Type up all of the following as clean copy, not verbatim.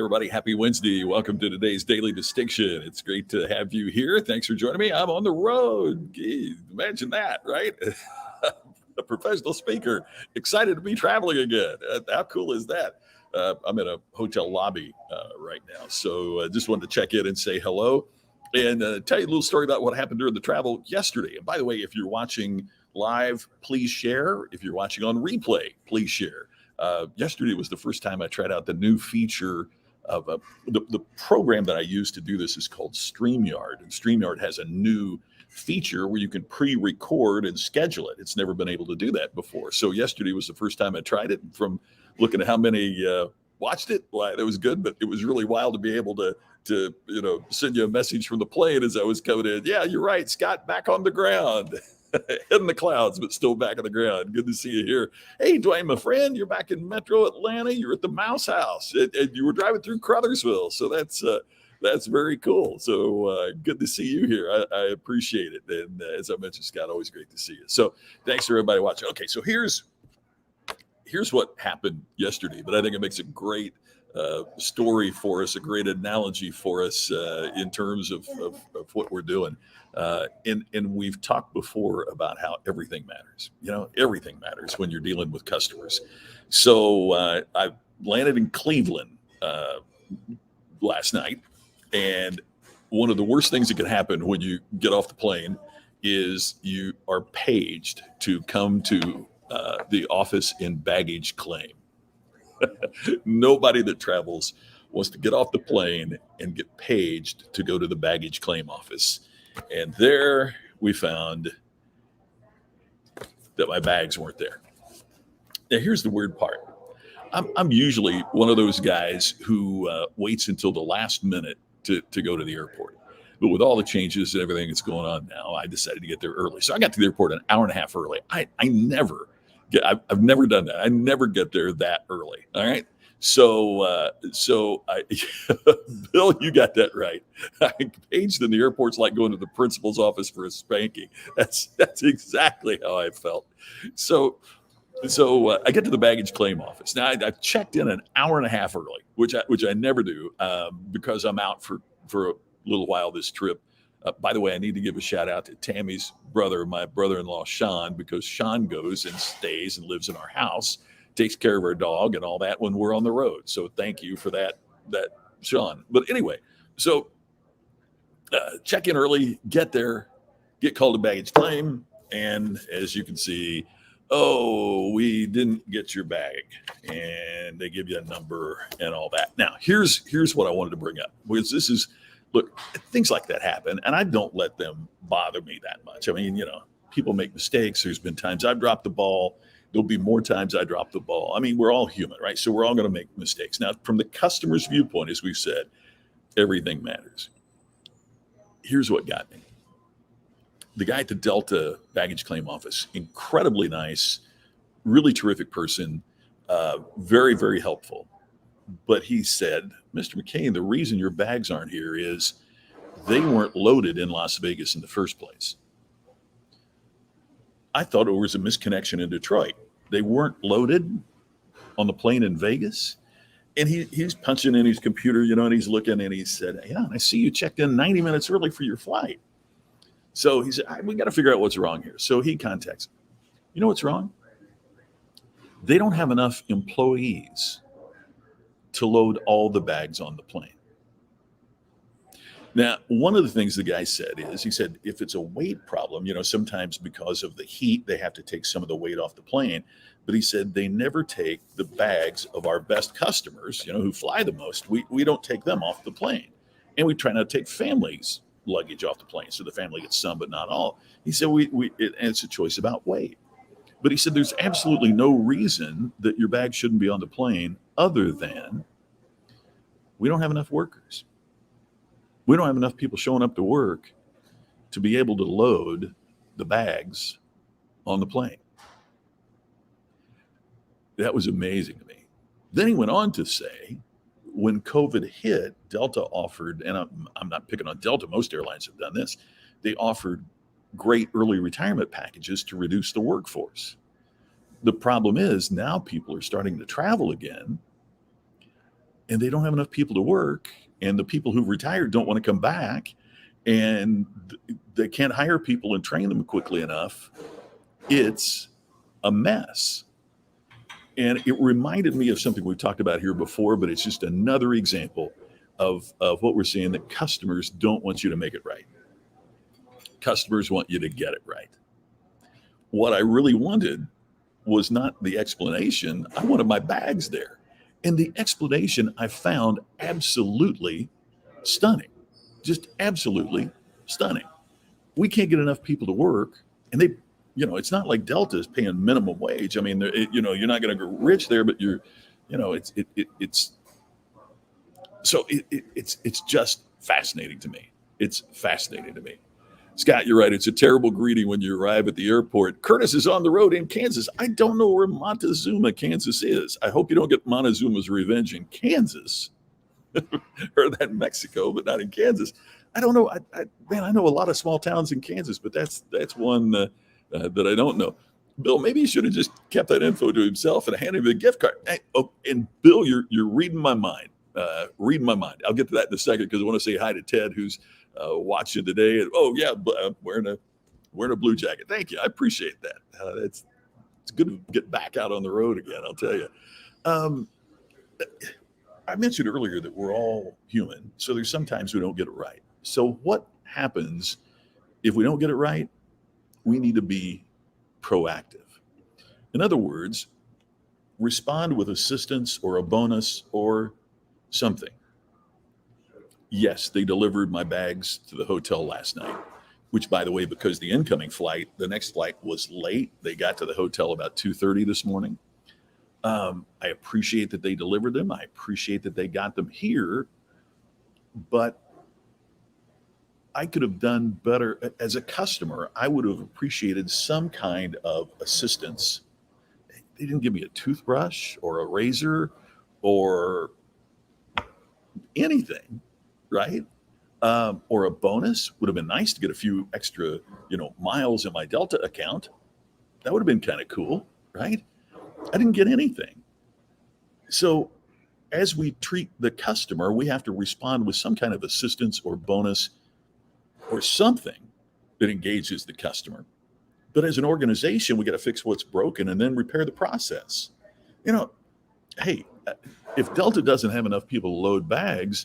everybody. Happy Wednesday. Welcome to today's Daily Distinction. It's great to have you here. Thanks for joining me. I'm on the road. Gee, imagine that, right? A professional speaker, excited to be traveling again. How cool is that? I'm in a hotel lobby right now. So I just wanted to check in and say hello and tell you a little story about what happened during the travel yesterday. And by the way, if you're watching live, please share. If you're watching on replay, please share. Yesterday was the first time I tried out the new feature of the program that I use to do this is called StreamYard. And StreamYard has a new feature where you can pre-record and schedule it. It's never been able to do that before. So yesterday was the first time I tried it. From looking at how many watched it, well, it was good, but it was really wild to be able to send you a message from the plane as I was coming in. Yeah, you're right, Scott, back on the ground. In the clouds, but still back on the ground. Good to see you here. Hey, Dwayne, my friend, you're back in Metro Atlanta. You're at the Mouse House, and you were driving through Crothersville. So that's very cool. So good to see you here. I appreciate it. And as I mentioned, Scott, always great to see you. So thanks for everybody watching. Okay, so here's what happened yesterday, but I think it makes a great story for us, a great analogy for us in terms of what we're doing. And we've talked before about how everything matters. Everything matters when you're dealing with customers. So I landed in Cleveland last night, and one of the worst things that can happen when you get off the plane is you are paged to come to the office in baggage claim. Nobody that travels wants to get off the plane and get paged to go to the baggage claim office. And there we found that my bags weren't there. Now, here's the weird part. I'm usually one of those guys who waits until the last minute to go to the airport. But with all the changes and everything that's going on now, I decided to get there early. So I got to the airport an hour and a half early. I've never done that. I never get there that early. All right. So Bill, you got that right. Paged in the airport's like going to the principal's office for a spanking. That's exactly how I felt. So I get to the baggage claim office. Now I checked in an hour and a half early, which I never do because I'm out for a little while this trip. By the way, I need to give a shout out to Tammy's brother, my brother-in-law, Sean, because Sean goes and stays and lives in our house, takes care of our dog and all that when we're on the road. So thank you for that, Sean. But anyway, so check in early, get there, get called to baggage claim. And as you can see, we didn't get your bag. And they give you a number and all that. Now, here's what I wanted to bring up, because look, things like that happen, and I don't let them bother me that much. I mean, people make mistakes. There's been times I've dropped the ball. There'll be more times I drop the ball. I mean, we're all human, right? So we're all going to make mistakes. Now, from the customer's viewpoint, as we've said, everything matters. Here's what got me. The guy at the Delta baggage claim office, incredibly nice, really terrific person, very, very helpful. But he said, Mr. McCain, the reason your bags aren't here is they weren't loaded in Las Vegas in the first place. I thought it was a misconnection in Detroit. They weren't loaded on the plane in Vegas. And he's punching in his computer, and he's looking, and he said, yeah, I see you checked in 90 minutes early for your flight. So he said, we got to figure out what's wrong here. So he contacts him. You know what's wrong? They don't have enough employees to load all the bags on the plane. Now, one of the things the guy said is, he said, if it's a weight problem, sometimes because of the heat, they have to take some of the weight off the plane. But he said they never take the bags of our best customers, who fly the most. We don't take them off the plane. And we try not to take families' luggage off the plane. So the family gets some, but not all. He said, it's a choice about weight. But he said, there's absolutely no reason that your bag shouldn't be on the plane other than we don't have enough workers. We don't have enough people showing up to work to be able to load the bags on the plane. That was amazing to me. Then he went on to say, when COVID hit, Delta offered, and I'm not picking on Delta, most airlines have done this, they offered great early retirement packages to reduce the workforce. The problem is now people are starting to travel again, and they don't have enough people to work, and the people who've retired don't want to come back, and they can't hire people and train them quickly enough. It's a mess. And it reminded me of something we've talked about here before, but it's just another example of what we're seeing, that customers don't want you to make it right. Customers want you to get it right. What I really wanted was not the explanation. I wanted my bags there. And the explanation I found absolutely stunning. Just absolutely stunning. We can't get enough people to work, and they, it's not like Delta is paying minimum wage. I mean, you're not going to go rich there, but it's just fascinating to me. It's fascinating to me. Scott, you're right. It's a terrible greeting when you arrive at the airport. Curtis is on the road in Kansas. I don't know where Montezuma, Kansas is. I hope you don't get Montezuma's revenge in Kansas. Heard that in Mexico, but not in Kansas. I don't know. I know a lot of small towns in Kansas, but that's one that I don't know. Bill, maybe he should have just kept that info to himself and handed him a gift card. And Bill, you're reading my mind. Reading my mind. I'll get to that in a second, because I want to say hi to Ted, who's watching today. And, wearing a blue jacket. Thank you. I appreciate that. It's good to get back out on the road again, I'll tell you. I mentioned earlier that we're all human, so there's sometimes we don't get it right. So what happens if we don't get it right? We need to be proactive. In other words, respond with assistance or a bonus or something. Yes, they delivered my bags to the hotel last night, which, by the way, because the next flight was late, they got to the hotel about 2:30 this morning. I appreciate that they delivered them. I appreciate that they got them here, but I could have done better. As a customer, I would have appreciated some kind of assistance. They didn't give me a toothbrush or a razor or anything, right? Or a bonus. Would have been nice to get a few extra, miles in my Delta account. That would have been kind of cool, right? I didn't get anything. So as we treat the customer, we have to respond with some kind of assistance or bonus or something that engages the customer. But as an organization, we got to fix what's broken and then repair the process. Hey, if Delta doesn't have enough people to load bags,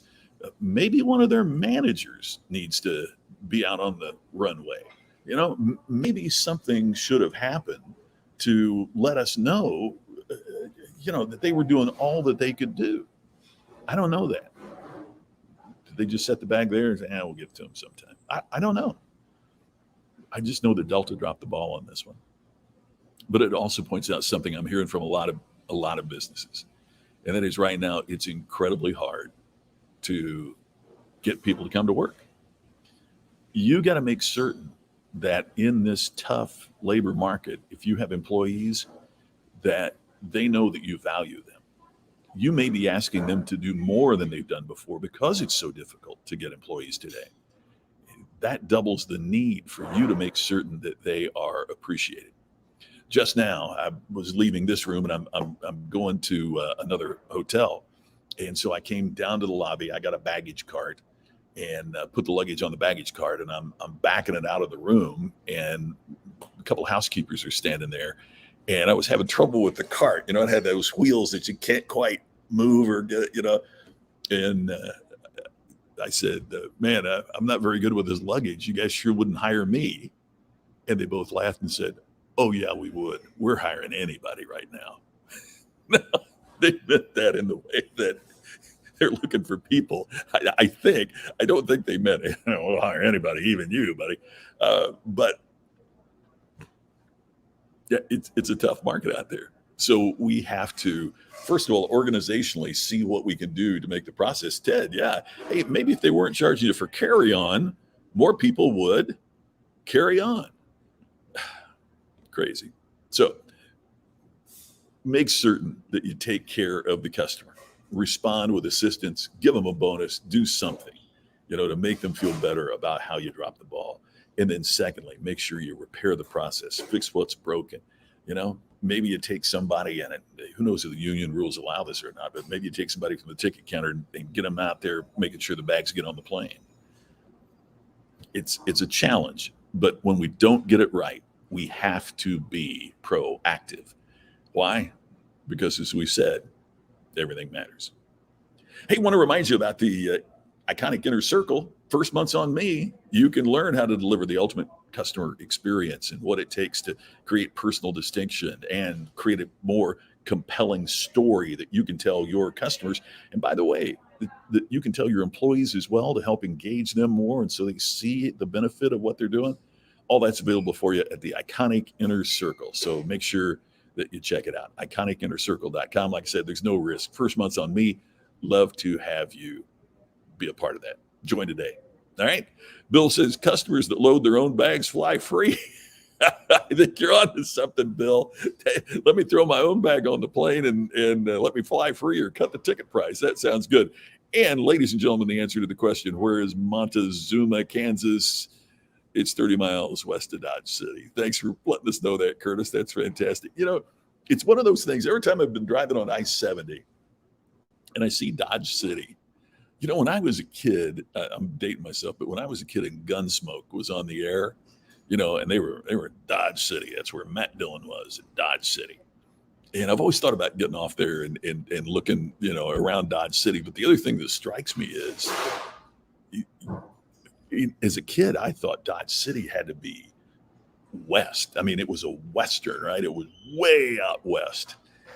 maybe one of their managers needs to be out on the runway. Maybe something should have happened to let us know, that they were doing all that they could do. I don't know that. Did they just set the bag there and say, we'll give it to them sometime? I don't know. I just know that Delta dropped the ball on this one. But it also points out something I'm hearing from a lot of businesses. And that is, right now, it's incredibly hard to get people to come to work. You got to make certain that in this tough labor market, if you have employees, that they know that you value them. You may be asking them to do more than they've done before because it's so difficult to get employees today. That doubles the need for you to make certain that they are appreciated. Just now, I was leaving this room and I'm going to another hotel. And so I came down to the lobby. I got a baggage cart and put the luggage on the baggage cart, and I'm backing it out of the room, and a couple of housekeepers are standing there, and I was having trouble with the cart. It had those wheels that you can't quite move or get, and I said, man, I'm not very good with this luggage. You guys sure wouldn't hire me. And they both laughed and said, oh yeah, we would. We're hiring anybody right now. No, they meant that in the way that they're looking for people. I don't think they meant it. We'll hire anybody, even you, buddy. But yeah, it's a tough market out there. So we have to, first of all, organizationally see what we can do to make the process. Ted, yeah, hey, maybe if they weren't charging you for carry-on, more people would carry on. Crazy. So make certain that you take care of the customer. Respond with assistance, give them a bonus, do something, to make them feel better about how you dropped the ball. And then secondly, make sure you repair the process, fix what's broken. maybe you take somebody, and who knows if the union rules allow this or not, but maybe you take somebody from the ticket counter and get them out there making sure the bags get on the plane. It's a challenge, but when we don't get it right, we have to be proactive. Why? Because as we said, everything matters. Hey, I want to remind you about the Iconic Inner Circle. First month's on me. You can learn how to deliver the ultimate customer experience and what it takes to create personal distinction and create a more compelling story that you can tell your customers. And by the way, that you can tell your employees as well to help engage them more, and so they see the benefit of what they're doing. All that's available for you at the Iconic Inner Circle. So make sure that you check it out. IconicInnerCircle.com. Like I said, there's no risk. First month's on me. Love to have you be a part of that. Join today. All right. Bill says customers that load their own bags fly free. I think you're on to something, Bill. Let me throw my own bag on the plane and let me fly free or cut the ticket price. That sounds good. And ladies and gentlemen, the answer to the question, where is Montezuma, Kansas? It's 30 miles west of Dodge City. Thanks for letting us know that, Curtis. That's fantastic. You know, it's one of those things. Every time I've been driving on I-70 and I see Dodge City, you know, when I was a kid, I'm dating myself, but when I was a kid and Gunsmoke was on the air, you know, and they were in Dodge City. That's where Matt Dillon was, in Dodge City. And I've always thought about getting off there and looking, you know, around Dodge City. But the other thing that strikes me is, as a kid, I thought Dodge City had to be west. I mean, it was a Western, right? It was way out west.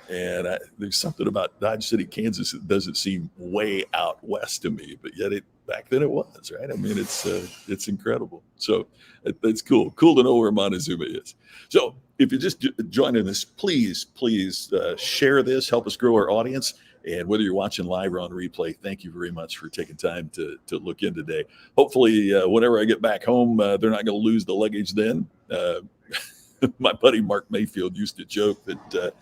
And there's something about Dodge City, Kansas that doesn't seem way out west to me, but yet back then it was, right? I mean, it's incredible. So it's cool. Cool to know where Montezuma is. So if you're just joining us, please share this, help us grow our audience. And whether you're watching live or on replay, thank you very much for taking time to look in today. Hopefully, whenever I get back home, they're not going to lose the luggage then. My buddy Mark Mayfield used to joke that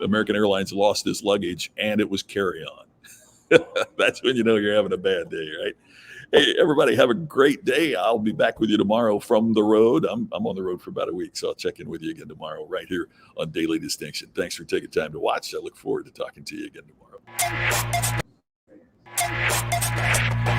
American Airlines lost his luggage and it was carry-on. That's when you know you're having a bad day, right? Hey, everybody, have a great day. I'll be back with you tomorrow from the road. I'm on the road for about a week, so I'll check in with you again tomorrow right here on Daily Distinction. Thanks for taking time to watch. I look forward to talking to you again tomorrow.